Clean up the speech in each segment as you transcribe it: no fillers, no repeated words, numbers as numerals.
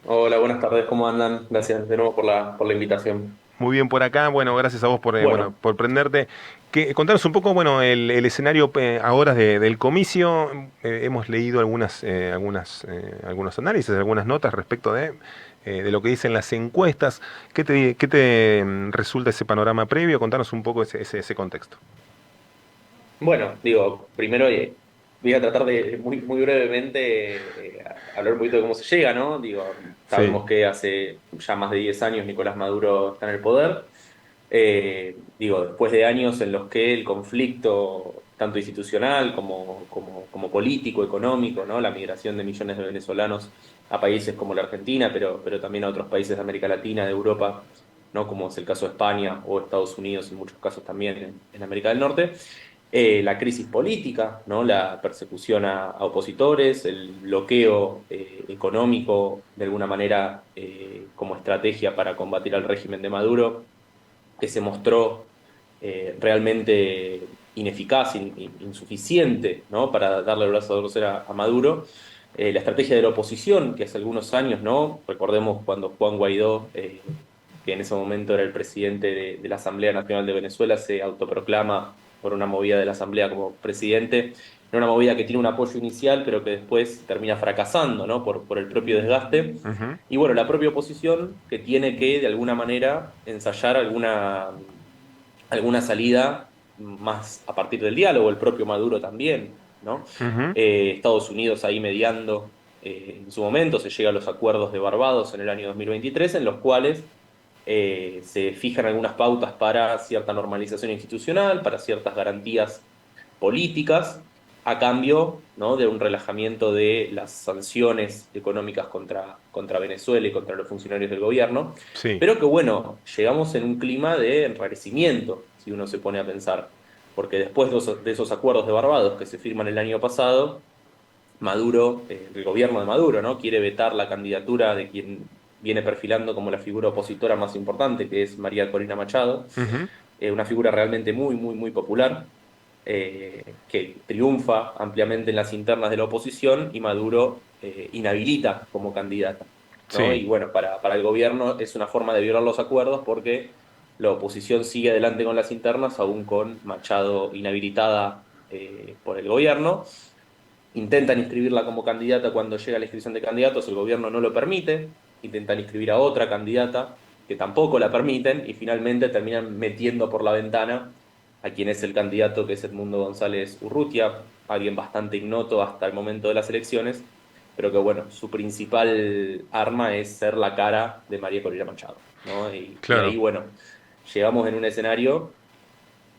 Hola, buenas tardes, ¿cómo andan? Gracias de nuevo por la invitación. Muy bien por acá. Bueno, gracias a vos por, bueno, Bueno, por prenderte. Contanos un poco, bueno, el escenario ahora del comicio. Hemos leído algunos análisis, algunas notas respecto de lo que dicen las encuestas. ¿Qué te resulta ese panorama previo? Contanos un poco ese contexto. bueno, digo, primero voy a tratar de muy brevemente hablar un poquito de cómo se llega, ¿no? Digo, Sí, sabemos que hace ya más de 10 años Nicolás Maduro está en el poder. Digo, después de años en los que el conflicto, tanto institucional como político, económico, ¿no? La migración de millones de venezolanos a países como la Argentina, pero también a otros países de América Latina, de Europa, ¿no? Como es el caso de España o Estados Unidos, en muchos casos también en América del Norte. La crisis política, ¿no? La persecución a opositores, el bloqueo económico, de alguna manera, como estrategia para combatir al régimen de Maduro que se mostró realmente ineficaz, insuficiente, ¿no? Para darle el brazo a torcer a Maduro. La estrategia de la oposición, que hace algunos años, ¿no? Recordemos cuando Juan Guaidó, que en ese momento era el presidente de la Asamblea Nacional de Venezuela, se autoproclama por una movida de la Asamblea como presidente, en una movida que tiene un apoyo inicial, pero que después termina fracasando, ¿no? Por el propio desgaste. ujú, Y bueno, la propia oposición que tiene que, de alguna manera, ensayar alguna salida más a partir del diálogo, el propio Maduro también, ¿no? ujú. Estados Unidos ahí mediando en su momento, se llega a los acuerdos de Barbados en el año 2023, en los cuales se fijan algunas pautas para cierta normalización institucional, para ciertas garantías políticas, a cambio, ¿no? de un relajamiento de las sanciones económicas contra Venezuela y contra los funcionarios del gobierno, Sí, pero que bueno, llegamos en un clima de enrarecimiento, si uno se pone a pensar, porque después de esos acuerdos de Barbados que se firman el año pasado, Maduro, el gobierno de Maduro, ¿no? quiere vetar la candidatura de quien viene perfilando como la figura opositora más importante, que es María Corina Machado, ujú, una figura realmente muy popular, que triunfa ampliamente en las internas de la oposición y Maduro inhabilita como candidata, ¿no? sí. Y bueno, para el gobierno es una forma de violar los acuerdos porque la oposición sigue adelante con las internas, aún con Machado inhabilitada por el gobierno. Intentan inscribirla como candidata cuando llega la inscripción de candidatos, el gobierno no lo permite, intentan inscribir a otra candidata que tampoco la permiten y finalmente terminan metiendo por la ventana a quien es el candidato, que es Edmundo González Urrutia, alguien bastante ignoto hasta el momento de las elecciones, pero que bueno, su principal arma es ser la cara de María Corina Machado, ¿no? Y ahí, Claro. bueno, llegamos en un escenario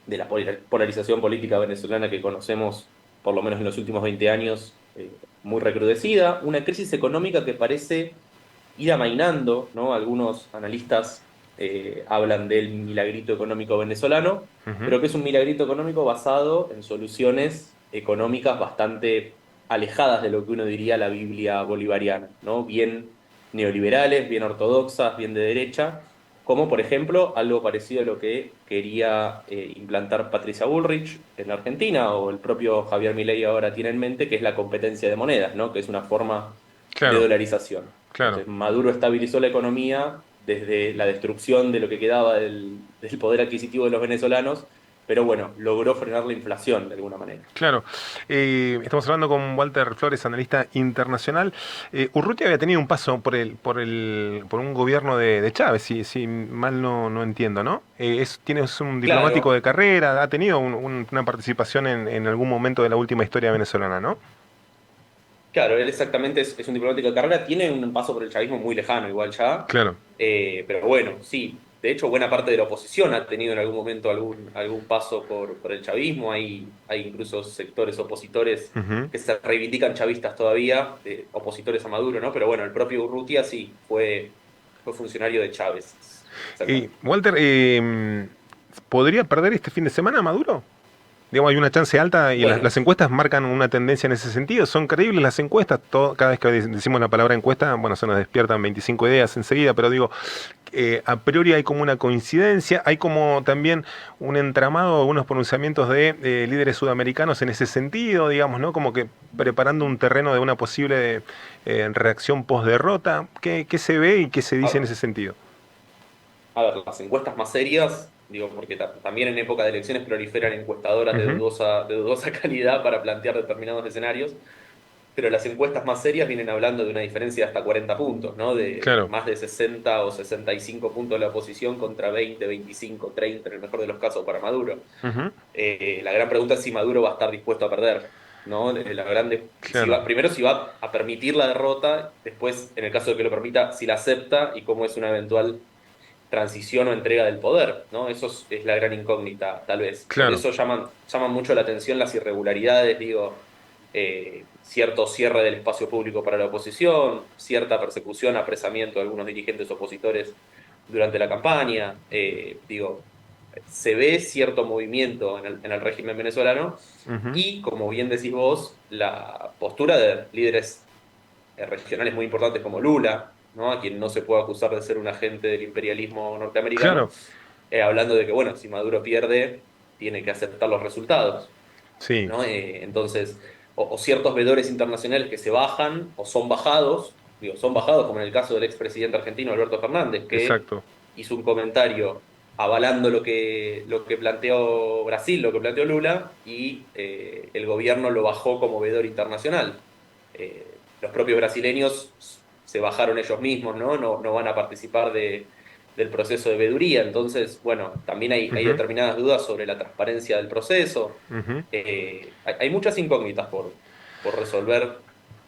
de la polarización política venezolana que conocemos, por lo menos en los últimos 20 años, muy recrudecida, una crisis económica que parece ir amainando, ¿no? Algunos analistas hablan del milagrito económico venezolano, Ujú. pero que es un milagrito económico basado en soluciones económicas bastante alejadas de lo que uno diría la Biblia bolivariana, ¿no? Bien neoliberales, bien ortodoxas, bien de derecha, como por ejemplo algo parecido a lo que quería implantar Patricia Bullrich en la Argentina o el propio Javier Milei ahora tiene en mente, que es la competencia de monedas, ¿no? Que es una forma de Claro, dolarización. claro. Entonces, Maduro estabilizó la economía desde la destrucción de lo que quedaba del poder adquisitivo de los venezolanos, pero bueno, logró frenar la inflación de alguna manera. Claro, estamos hablando con Walter Flores, analista internacional. Urrutia había tenido un paso por un gobierno de Chávez, si mal no entiendo, ¿no? Es un diplomático de Claro, carrera, ha tenido una participación en algún momento de la última historia venezolana, ¿no? claro, él exactamente es un diplomático de carrera, tiene un paso por el chavismo muy lejano igual ya, Claro. pero bueno, sí, de hecho buena parte de la oposición ha tenido en algún momento algún paso por el chavismo, hay incluso sectores opositores Ujú. que se reivindican chavistas todavía, opositores a Maduro, ¿no? Pero bueno, el propio Urrutia sí, fue funcionario de Chávez, exactamente. Walter, ¿podría perder este fin de semana Maduro? Digamos, hay una chance alta y las Bueno, encuestas marcan una tendencia en ese sentido. Son creíbles las encuestas. Cada vez que decimos la palabra encuesta, bueno, se nos despiertan 25 ideas enseguida, pero digo, a priori hay como una coincidencia, hay como también un entramado, algunos pronunciamientos de líderes sudamericanos en ese sentido, digamos, ¿no? Como que preparando un terreno de una posible reacción post-derrota. ¿Qué se ve y qué se dice en A, ese sentido? a ver, las encuestas más serias, digo, porque también en época de elecciones proliferan encuestadoras Ujú. de dudosa calidad para plantear determinados escenarios, pero las encuestas más serias vienen hablando de una diferencia de hasta 40 puntos, ¿no? De Claro. más de 60 o 65 puntos de la oposición contra 20, 25, 30 en el mejor de los casos para Maduro. Ujú. La gran pregunta es si Maduro va a estar dispuesto a perder, ¿no? La grande, si Claro. va, primero si va a permitir la derrota, después, en el caso de que lo permita, si la acepta y cómo es una eventual transición o entrega del poder, ¿no? Eso es la gran incógnita, tal vez. Por Claro. eso llaman mucho la atención las irregularidades, digo, cierto cierre del espacio público para la oposición, cierta persecución, apresamiento de algunos dirigentes opositores durante la campaña, digo, se ve cierto movimiento en el régimen venezolano Ujú. y, como bien decís vos, la postura de líderes regionales muy importantes como Lula, ¿no? A quien no se puede acusar de ser un agente del imperialismo norteamericano, Claro. hablando de que, bueno, si Maduro pierde, tiene que aceptar los resultados, Sí. ¿no? Entonces, o ciertos vedores internacionales que se bajan o son bajados, digo, son bajados, como en el caso del expresidente argentino Alberto Fernández, que Exacto. hizo un comentario avalando lo que planteó Brasil, lo que planteó Lula, y el gobierno lo bajó como vedor internacional. Los propios brasileños se bajaron ellos mismos, ¿no? No van a participar del proceso de veeduría. Entonces, bueno, también hay Ujú. determinadas dudas sobre la transparencia del proceso. Ujú. Hay muchas incógnitas por resolver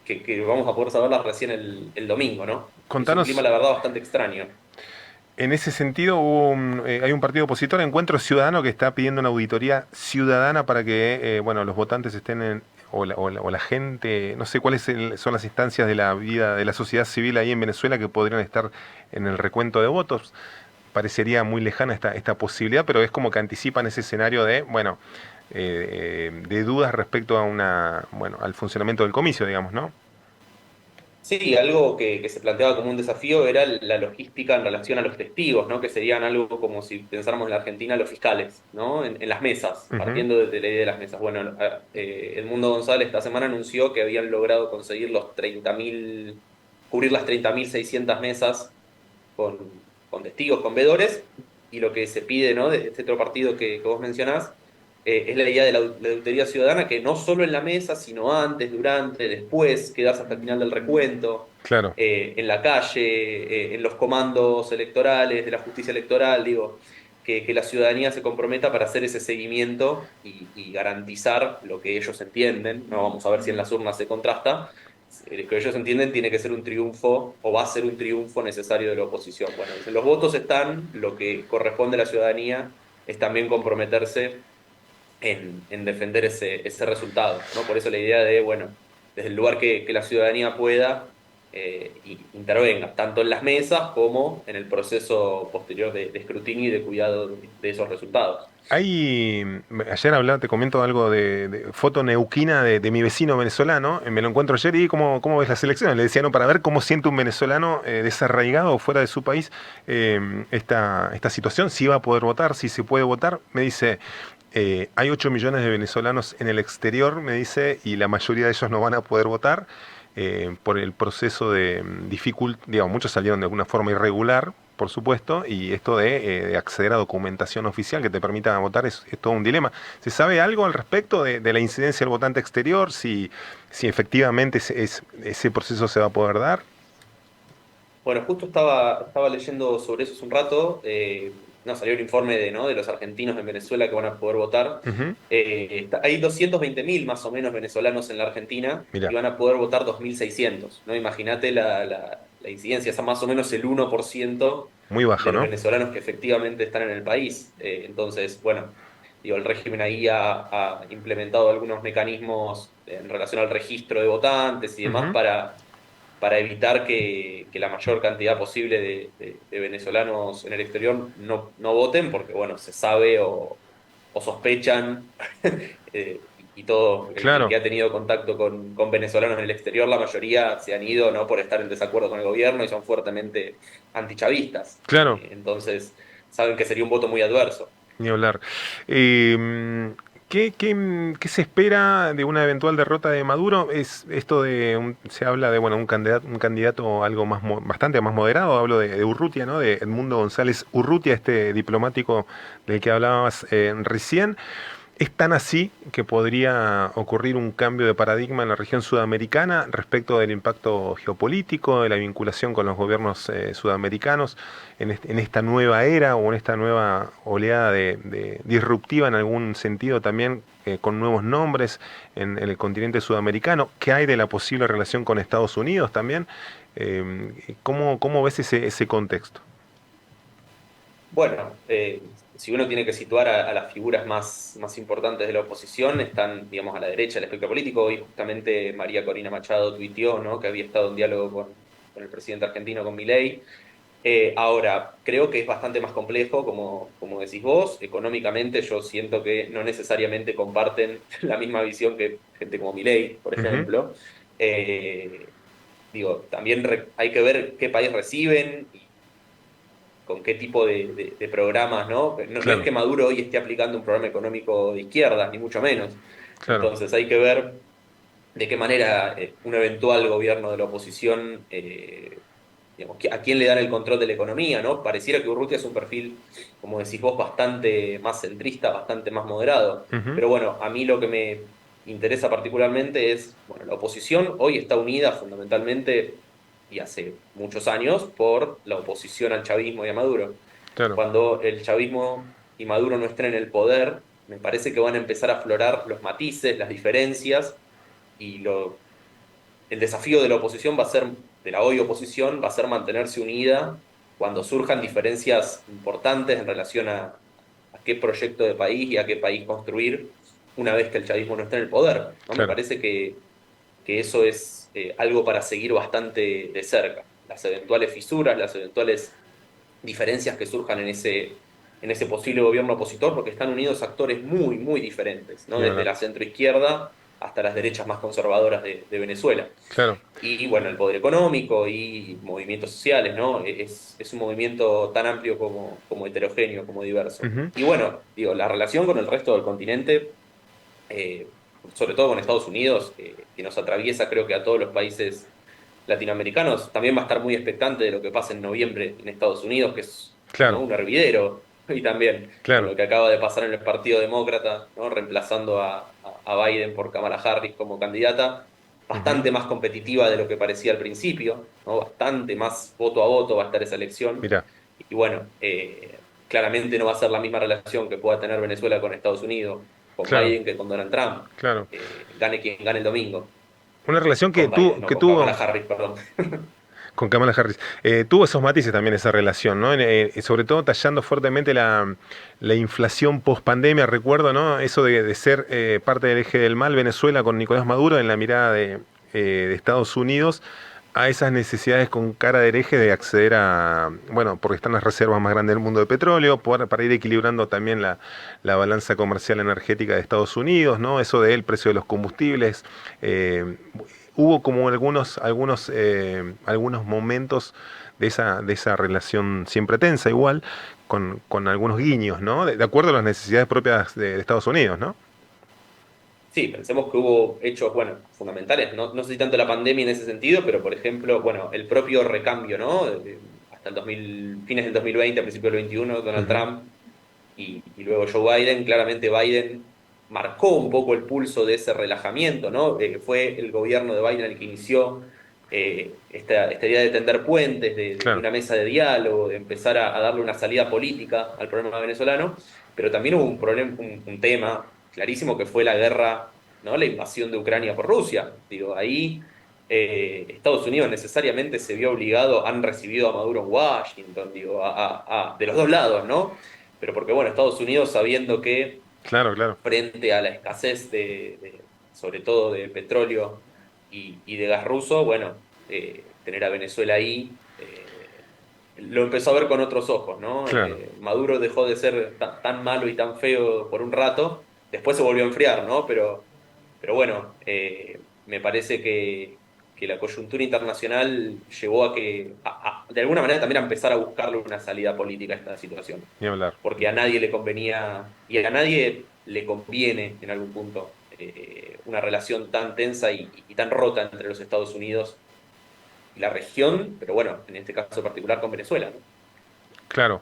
que vamos a poder saberlas recién el domingo, ¿no? Es un clima, Contanos. la verdad, bastante extraño. En ese sentido, hay un partido opositor, Encuentro Ciudadano, que está pidiendo una auditoría ciudadana para que bueno, los votantes estén o la gente, no sé cuáles son las instancias de la vida de la sociedad civil ahí en Venezuela que podrían estar en el recuento de votos. Parecería muy lejana esta posibilidad, pero es como que anticipan ese escenario de, bueno, de dudas respecto a bueno, al funcionamiento del comicio, digamos, ¿no? Sí, algo que se planteaba como un desafío era la logística en relación a los testigos, ¿no? Que serían algo como si pensáramos en la Argentina los fiscales, ¿no? En las mesas, Ujú. partiendo de la idea de las mesas. Bueno, Edmundo González esta semana anunció que habían logrado conseguir los 30.000, cubrir las 30.600 mesas con testigos, con vedores, y lo que se pide, ¿no? De este otro partido que vos mencionás, es la idea de la auditoría ciudadana, que no solo en la mesa, sino antes, durante, después, quedarse hasta el final del recuento, Claro. en la calle, en los comandos electorales, de la justicia electoral, digo, que la ciudadanía se comprometa para hacer ese seguimiento y garantizar lo que ellos entienden, no vamos a ver si en las urnas se contrasta, lo que ellos entienden tiene que ser un triunfo o va a ser un triunfo necesario de la oposición. Bueno, dicen, los votos están, lo que corresponde a la ciudadanía es también comprometerse en defender ese resultado, ¿no? Por eso la idea de, bueno, desde el lugar que la ciudadanía pueda, intervenga, tanto en las mesas como en el proceso posterior de escrutinio y de cuidado de esos resultados. Ayer hablaba, te comento algo de foto neuquina de mi vecino venezolano, me lo encuentro ayer y cómo ves las elecciones. Le decía, no, para ver cómo siente un venezolano desarraigado fuera de su país esta situación, si va a poder votar, si se puede votar. Me dice, hay 8 millones de venezolanos en el exterior, me dice, y la mayoría de ellos no van a poder votar por el proceso de digamos, muchos salieron de alguna forma irregular, por supuesto, y esto de acceder a documentación oficial que te permita votar es todo un dilema. ¿Se sabe algo al respecto de la incidencia del votante exterior? Si efectivamente ese proceso se va a poder dar. Bueno, justo estaba leyendo sobre eso hace un rato. No, salió el informe ¿no? de los argentinos en Venezuela que van a poder votar. Ujú. Hay 220.000 más o menos venezolanos en la Argentina y Mira, van a poder votar 2.600, ¿no? Imagínate la incidencia, es más o menos el 1% muy de bajo, los ¿no? venezolanos que efectivamente están en el país. Entonces, bueno, digo, el régimen ahí ha implementado algunos mecanismos en relación al registro de votantes y demás Ujú. para evitar que la mayor cantidad posible de venezolanos en el exterior no voten, porque bueno, se sabe o sospechan y todo el que claro, ha tenido contacto con venezolanos en el exterior, la mayoría se han ido, ¿no? Por estar en desacuerdo con el gobierno y son fuertemente antichavistas. claro. Entonces, saben que sería un voto muy adverso. Ni hablar. ¿Qué se espera de una eventual derrota de Maduro? Es esto se habla de bueno un candidato algo más bastante más moderado. Hablo de Urrutia, ¿no? De Edmundo González Urrutia, este diplomático del que hablabas recién. ¿Es tan así que podría ocurrir un cambio de paradigma en la región sudamericana respecto del impacto geopolítico, de la vinculación con los gobiernos sudamericanos en esta nueva era o en esta nueva oleada de disruptiva en algún sentido también con nuevos nombres en el continente sudamericano? ¿Qué hay de la posible relación con Estados Unidos también? ¿Cómo ves ese contexto? Bueno, si uno tiene que situar a las figuras más importantes de la oposición, están, digamos, a la derecha del espectro político. Hoy justamente María Corina Machado tuiteó, ¿no? Que había estado en diálogo con el presidente argentino, con Milei. Ahora, creo que es bastante más complejo, como decís vos. Económicamente, yo siento que no necesariamente comparten la misma visión que gente como Milei, por Ujú. ejemplo. Digo, también hay que ver qué país reciben y con qué tipo de programas, ¿no? No es Claro, que Maduro hoy esté aplicando un programa económico de izquierda, ni mucho menos. claro, Entonces hay que ver de qué manera un eventual gobierno de la oposición, digamos, a quién le dan el control de la economía, ¿no? Pareciera que Urrutia es un perfil, como decís vos, bastante más centrista, bastante más moderado. ujú, Pero bueno, a mí lo que me interesa particularmente es, bueno, la oposición hoy está unida fundamentalmente, y hace muchos años, por la oposición al chavismo y a Maduro. claro, Cuando el chavismo y Maduro no estén en el poder, me parece que van a empezar a aflorar los matices, las diferencias y el desafío de la oposición va a ser, de la hoy oposición, va a ser mantenerse unida cuando surjan diferencias importantes en relación a qué proyecto de país y a qué país construir una vez que el chavismo no esté en el poder, ¿no? Me claro, parece que eso es algo para seguir bastante de cerca. Las eventuales fisuras, las eventuales diferencias que surjan en ese posible gobierno opositor, porque están unidos actores muy, muy diferentes, ¿no? ni Desde hablar. la centroizquierda hasta las derechas más conservadoras de Venezuela. Claro. Y bueno, el poder económico y movimientos sociales, ¿no? Es un movimiento tan amplio como heterogéneo, como diverso. Ujú. Y bueno, digo, la relación con el resto del continente, eh, sobre todo con Estados Unidos, que nos atraviesa creo que a todos los países latinoamericanos, también va a estar muy expectante de lo que pase en noviembre en Estados Unidos, que es, ¿no? Claro, Un hervidero, y también con claro. lo que acaba de pasar en el Partido Demócrata, ¿no? Reemplazando a Biden por Kamala Harris como candidata, Ujú. bastante más competitiva de lo que parecía al principio, ¿no? Bastante más voto a voto va a estar esa elección. Mira, Y bueno, claramente no va a ser la misma relación que pueda tener Venezuela con Estados Unidos, con claro, Biden que con Donald Trump. claro. Gane quien gane el domingo. Una relación Con Biden, no, que con Kamala tuvo Harris, perdón. con Kamala Harris, tuvo esos matices también esa relación, ¿no? Sobre todo tallando fuertemente la inflación post pandemia, recuerdo, ¿no? Eso de ser parte del eje del mal Venezuela con Nicolás Maduro en la mirada de Estados Unidos a esas necesidades con cara de hereje de acceder a, bueno, porque están las reservas más grandes del mundo de petróleo, para ir equilibrando también la balanza comercial energética de Estados Unidos, ¿no? Eso del precio de los combustibles. eh, Hubo como algunos momentos de esa relación siempre tensa igual, con algunos guiños, ¿no? De acuerdo a las necesidades propias de Estados Unidos, ¿no? Sí, pensemos que hubo hechos, bueno, fundamentales. No sé si tanto la pandemia en ese sentido, pero por ejemplo, bueno, el propio recambio, ¿no? Hasta el 2000, fines del 2020, principios del 21, Donald Ujú. Trump y luego Joe Biden. Claramente Biden marcó un poco el pulso de ese relajamiento, ¿no? Fue el gobierno de Biden el que inició esta idea de tender puentes, de Claro, una mesa de diálogo, de empezar a darle una salida política al problema venezolano, pero también hubo un problema, un tema clarísimo que fue la guerra, ¿no? La invasión de Ucrania por Rusia. Digo, ahí Estados Unidos necesariamente se vio obligado, han recibido a Maduro en Washington, digo, de los dos lados, ¿no? Pero porque, bueno, Estados Unidos sabiendo que claro, claro. frente a la escasez sobre todo de petróleo y de gas ruso, bueno, tener a Venezuela ahí, lo empezó a ver con otros ojos, ¿no? Claro. Maduro dejó de ser tan malo y tan feo por un rato, después se volvió a enfriar, ¿no? Pero pero bueno, me parece que la coyuntura internacional llevó a que, de alguna manera, también a empezar a buscarle una salida política a esta situación, Ni hablar. porque a nadie le convenía y a nadie le conviene en algún punto una relación tan tensa y tan rota entre los Estados Unidos y la región, pero bueno, en este caso particular con Venezuela, ¿no? Claro.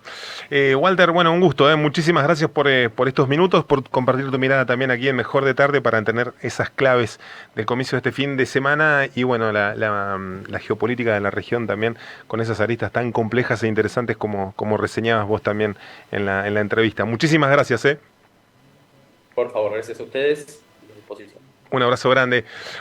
Walter, bueno, un gusto, ¿eh? Muchísimas gracias por estos minutos, por compartir tu mirada también aquí en Mejor de Tarde para entender esas claves del comienzo de este fin de semana y bueno, la geopolítica de la región también con esas aristas tan complejas e interesantes como reseñabas vos también en la entrevista. Muchísimas gracias, ¿eh? Por favor, gracias a ustedes y a disposición. Un abrazo grande.